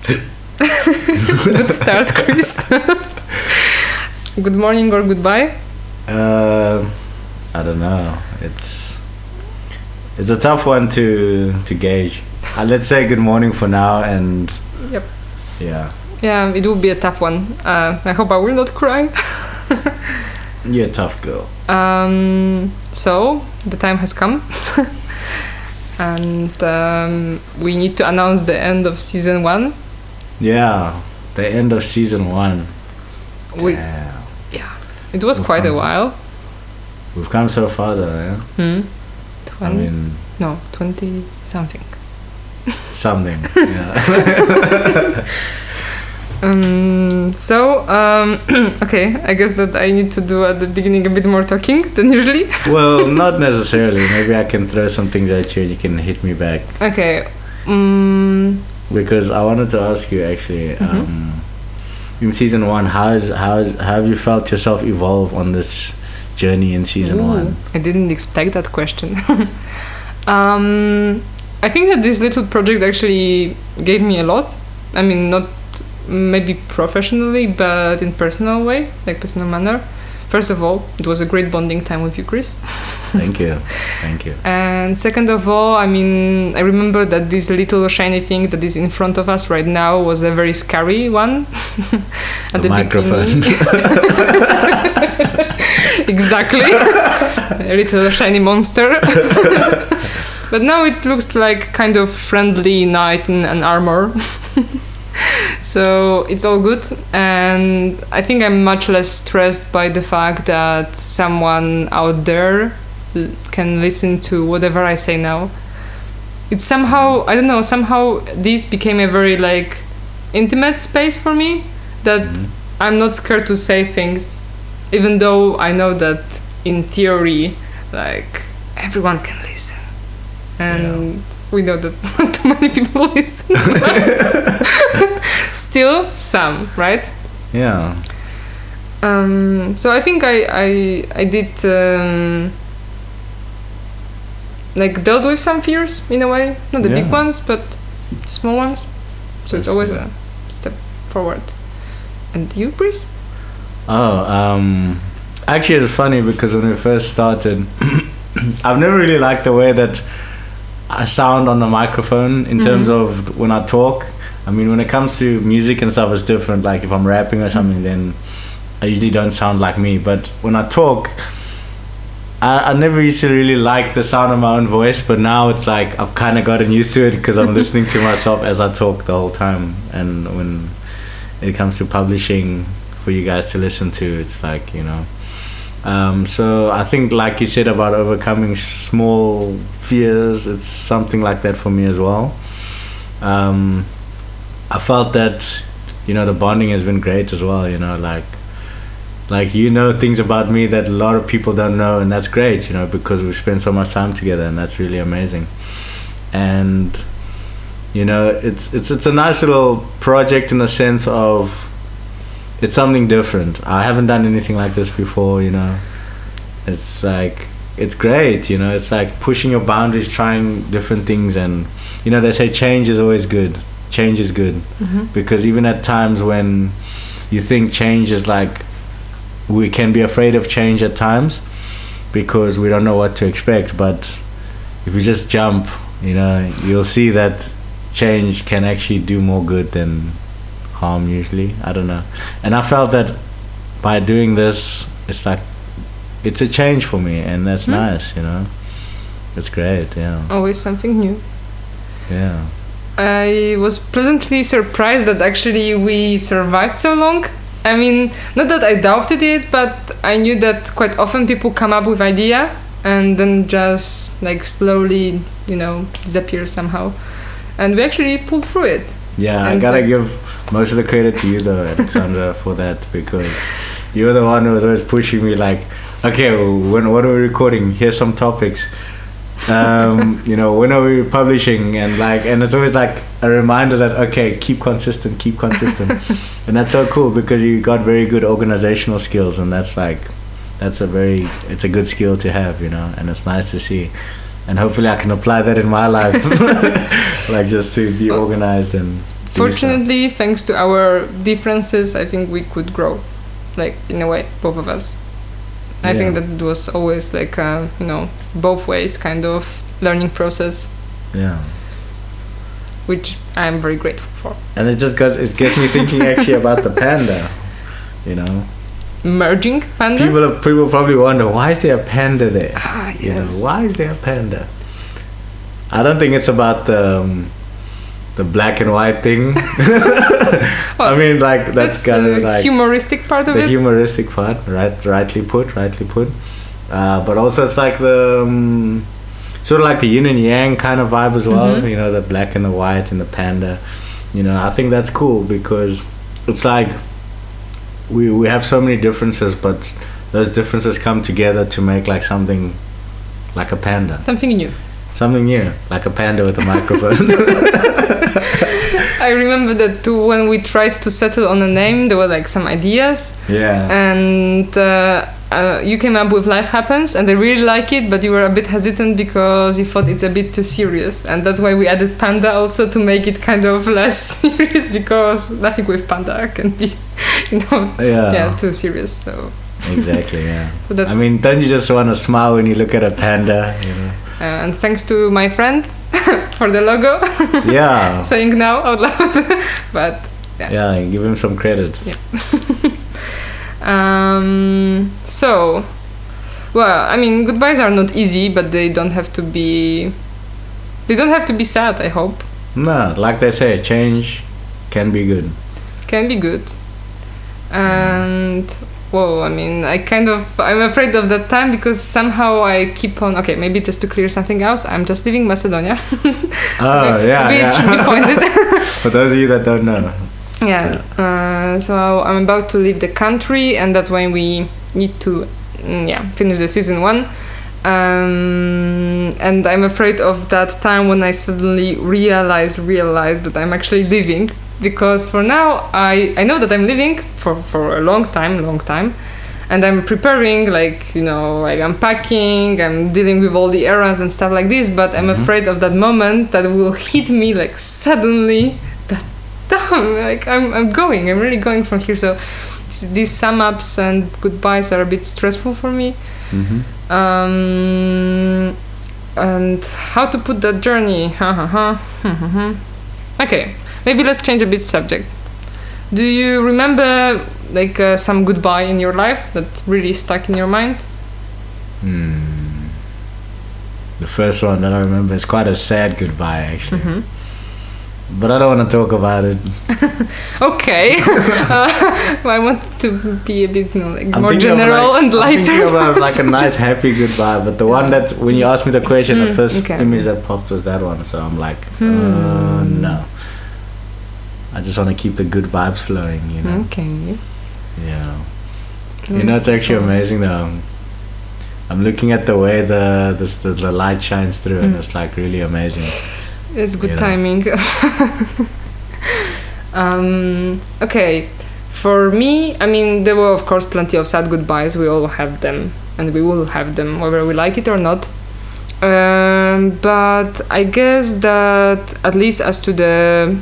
Good start, Chris. Good morning or goodbye? I don't know. It's a tough one to gauge. Let's say good morning for now, and Yep. yeah. Yeah, it will be a tough one. I hope I will not cry. You're a tough girl. So the time has come, and we need to announce the end of season 1. Yeah, the end of season 1. Yeah, it was quite a while. We've come so far though, yeah? 20 something. Something, yeah. Okay, I guess that I need to do at the beginning a bit more talking than usually. Well, not necessarily. Maybe I can throw some things at you and you can hit me back. Okay. Because I wanted to ask you actually, in season 1, how have you felt yourself evolve on this journey in season 1? I didn't expect that question. I think that this little project actually gave me a lot. I mean, not maybe professionally, but in personal way, like personal manner. First of all, it was a great bonding time with you, Chris. Thank you. And second of all, I mean, I remember that this little shiny thing that is in front of us right now was a very scary one. At the microphone. Exactly. A little shiny monster. But now it looks like kind of friendly knight in an armor. So it's all good, and I think I'm much less stressed by the fact that someone out there can listen to whatever I say now. It's somehow, I don't know, somehow this became a very like intimate space for me, that I'm not scared to say things, even though I know that in theory like everyone can listen, and we know that not too many people listen. Still some, right? Yeah. So I think I did like dealt with some fears in a way, not the big ones, but small ones. So it's always a step forward. And you, Chris? Actually it's funny because when we first started, I've never really liked the way that I sound on the microphone in terms of when I talk. I mean, when it comes to music and stuff, it's different. Like if I'm rapping or something, then I usually don't sound like me. But when I talk, I never used to really like the sound of my own voice. But now it's like I've kind of gotten used to it because I'm listening to myself as I talk the whole time. And when it comes to publishing for you guys to listen to, it's like, you know. So I think, like you said about overcoming small fears, it's something like that for me as well. I felt that, you know, the bonding has been great as well, you know, like you know things about me that a lot of people don't know, and that's great, you know, because we've spent so much time together, and that's really amazing. And you know, it's a nice little project in the sense of it's something different. I haven't done anything like this before, you know. It's like, it's great, you know. It's like pushing your boundaries, trying different things, and you know, they say change is always good. Change is good, because even at times when you think change is like, we can be afraid of change at times because we don't know what to expect. But if you just jump, you know, you'll see that change can actually do more good than harm usually. I don't know. And I felt that by doing this, it's like, it's a change for me, and that's nice, you know. It's great, yeah. Always something new. Yeah. I was pleasantly surprised that actually we survived so long. I mean, not that I doubted it, but I knew that quite often people come up with idea and then just like slowly, you know, disappear somehow. And we actually pulled through it. Yeah, and I gotta give most of the credit to you though, Alexandra, for that, because you're the one who was always pushing me like, okay, what are we recording? Here's some topics. You know, when are we publishing? And it's always like a reminder that, okay, keep consistent. And that's so cool because you got very good organizational skills, and that's a good skill to have, you know, and it's nice to see. And hopefully I can apply that in my life, like just to be organized and Fortunately, thanks to our differences, I think we could grow, like in a way, both of us. I think that it was always like both ways kind of learning process. Yeah. Which I am very grateful for. And it gets me thinking actually about the panda, you know. Merging panda? People probably wonder, why is there a panda there? Yes. You know, why is there a panda? I don't think it's about the black and white thing. Well, I mean, like that's kind of like humoristic part of it. The humoristic part, rightly put. But also it's like the sort of like the yin and yang kind of vibe as well. Mm-hmm. You know, the black and the white and the panda. You know, I think that's cool because it's like we have so many differences, but those differences come together to make like something like a panda. Something new, like a panda with a microphone. I remember that too, when we tried to settle on a name, there were like some ideas. Yeah. And you came up with Life Happens, and I really like it, but you were a bit hesitant because you thought it's a bit too serious. And that's why we added panda also, to make it kind of less serious, because nothing with panda can be, too serious. So. Exactly, yeah. So I mean, don't you just want to smile when you look at a panda, you know? And thanks to my friend for the logo. Yeah. Saying now out loud. But yeah, give him some credit. Yeah. So, well, I mean, goodbyes are not easy, but they don't have to be sad, I hope. No, like they say, change can be good. And I mean, I'm afraid of that time, because somehow I keep on, okay, maybe just to clear something else, I'm just leaving Macedonia. Yeah. Should be pointed. For those of you that don't know. Yeah. So I'm about to leave the country, and that's when we need to finish the season 1. And I'm afraid of that time when I suddenly realize that I'm actually leaving. Because for now, I know that I'm leaving for a long time, and I'm preparing, like I'm packing, I'm dealing with all the errands and stuff like this, but I'm afraid of that moment that will hit me like suddenly, that damn, like I'm really going from here. So these sum ups and goodbyes are a bit stressful for me. And how to put that journey? Okay. Maybe let's change a bit subject. Do you remember like some goodbye in your life that really stuck in your mind? The first one that I remember is quite a sad goodbye, actually. But I don't want to talk about it. Okay. I want to be a bit more general and lighter. I'm thinking about like a nice happy goodbye, but the one that when you asked me the question, the first image that popped was that one. So I'm like, no. I just want to keep the good vibes flowing, you know. Okay. Yeah. It's actually amazing though. I'm looking at the way the light shines through, and it's like really amazing. It's good timing. Okay. For me, I mean, there were of course plenty of sad goodbyes. We all have them, and we will have them whether we like it or not. But I guess that at least as to the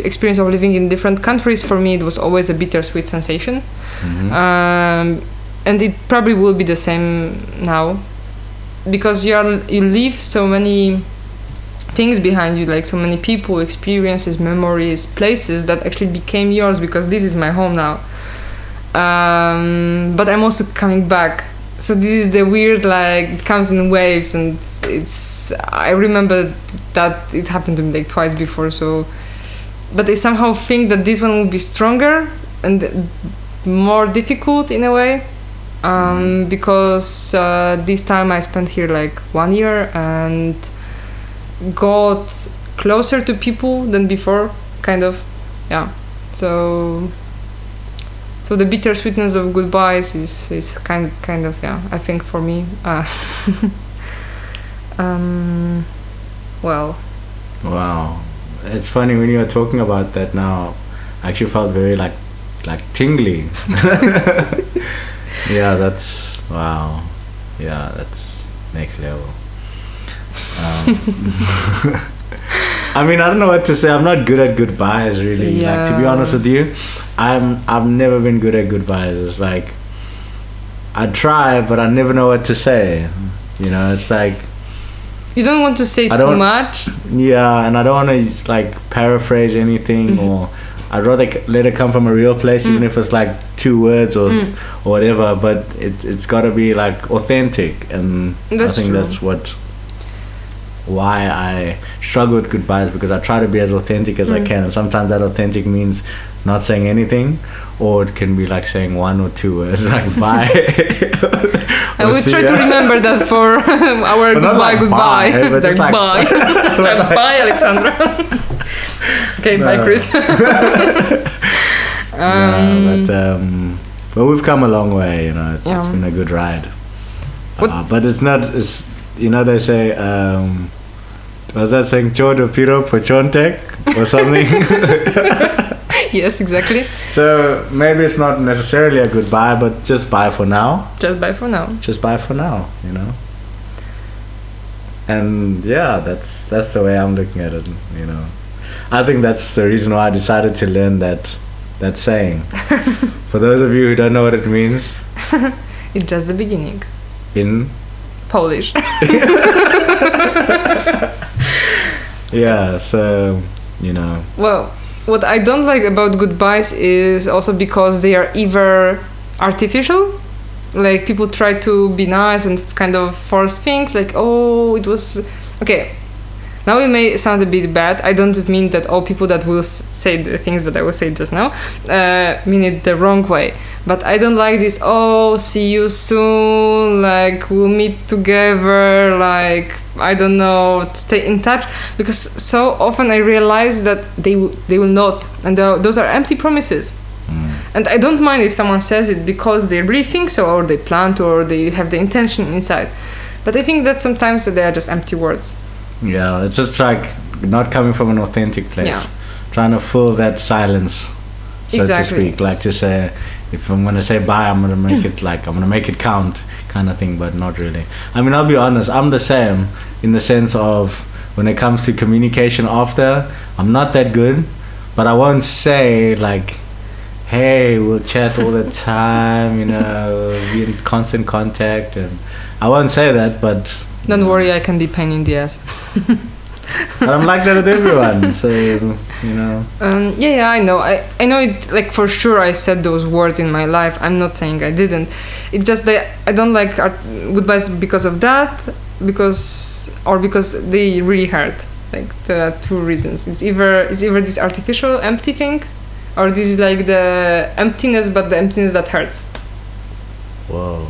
experience of living in different countries, for me it was always a bittersweet sensation. And it probably will be the same now, because you leave so many things behind you, like so many people, experiences, memories, places that actually became yours, because this is my home now. But I'm also coming back. So this is the weird, like, it comes in waves, and I remember that it happened to me like twice before, so, but I somehow think that this one will be stronger and more difficult in a way, because this time I spent here like 1 year and got closer to people than before, kind of, So the bittersweetness of goodbyes is kind of I think for me. Well. Wow, it's funny when you were talking about that now. I actually felt very like tingly. Yeah, that's wow. Yeah, that's next level. I mean, I don't know what to say. I'm not good at goodbyes, really. Like, to be honest with you, I've never been good at goodbyes. It's like I try, but I never know what to say. You know, it's like you don't want to say too much. Yeah, and I don't want to like paraphrase anything, or I'd rather let it come from a real place, even if it's like 2 words or whatever. But it's got to be like authentic, and I think that's why I struggle with goodbyes, because I try to be as authentic as I can, and sometimes that authentic means not saying anything, or it can be like saying 1 or 2 words like bye. I will try to remember that for our goodbye. Like bye. Bye, Alexandra. Okay, bye, Chris. But we've come a long way, you know. It's been a good ride. But it's not. You know, they say, was that saying Chodo Piro Pochontek or something? Yes, exactly. So maybe it's not necessarily a goodbye, but just bye for now. Just bye for now. Just bye for now, you know. And yeah, that's the way I'm looking at it, you know. I think that's the reason why I decided to learn that saying. For those of you who don't know what it means, it's just the beginning. In Polish. Yeah, so, you know. Well, what I don't like about goodbyes is also because they are either artificial, like people try to be nice and kind of force things, like, oh, it was okay. Now it may sound a bit bad. I don't mean that all people that will say the things that I will say just now mean it the wrong way. But I don't like this, oh, see you soon, like, we'll meet together, like, I don't know, stay in touch. Because so often I realize that they will not. And those are empty promises. And I don't mind if someone says it because they really think so, or they plan to, or they have the intention inside. But I think that sometimes they are just empty words. Yeah, it's just like not coming from an authentic place. Yeah. Trying to fill that silence, so to speak. Like to say, if I'm going to say bye, I'm going to make it like, I'm going to make it count kind of thing, but not really. I mean, I'll be honest, I'm the same in the sense of when it comes to communication after, I'm not that good, but I won't say like, hey, we'll chat all the time, you know, be in constant contact, and I won't say that, but don't worry, I can be pain in the ass. But I'm like that with everyone, so you know. Yeah, I know. I know it. Like for sure, I said those words in my life. I'm not saying I didn't. It's just that I don't like goodbyes because of that, because they really hurt. Like there are 2 reasons. It's either this artificial empty thing, or this is like the emptiness, but the emptiness that hurts. Whoa.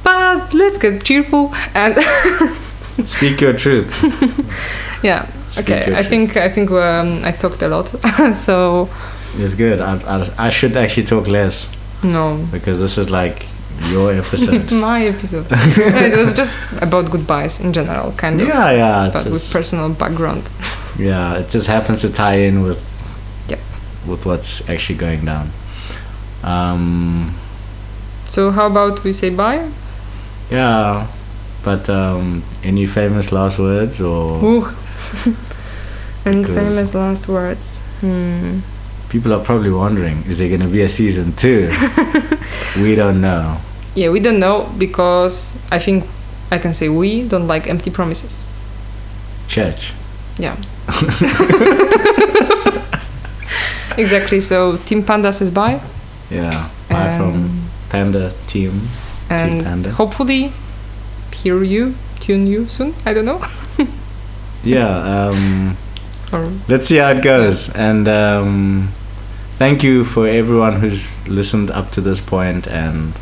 But let's get cheerful and speak your truth. Yeah. Okay. I think I talked a lot, so it's good. I should actually talk less. No. Because this is like your episode. My episode. It was just about goodbyes in general, kind of. Yeah. But with personal background. Yeah, it just happens to tie in with. Yep. With what's actually going down. So how about we say bye? Yeah, but any famous last words or? Any famous last words? People are probably wondering, is there going to be a season 2? We don't know. Yeah, we don't know because I think I can say we don't like empty promises. Church. Yeah. Exactly. So Team Panda says bye. Yeah. Bye from Panda Team. And Panda. Hopefully tune you soon. I don't know. Yeah. Let's see how it goes. Yeah. And thank you for everyone who's listened up to this point, and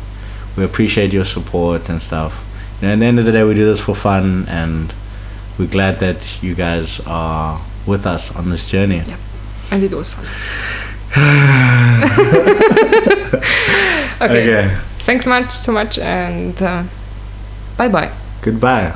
we appreciate your support and stuff. And at the end of the day, we do this for fun, and we're glad that you guys are with us on this journey. Yeah. And it was fun. Okay. Thanks so much, and bye-bye. Goodbye.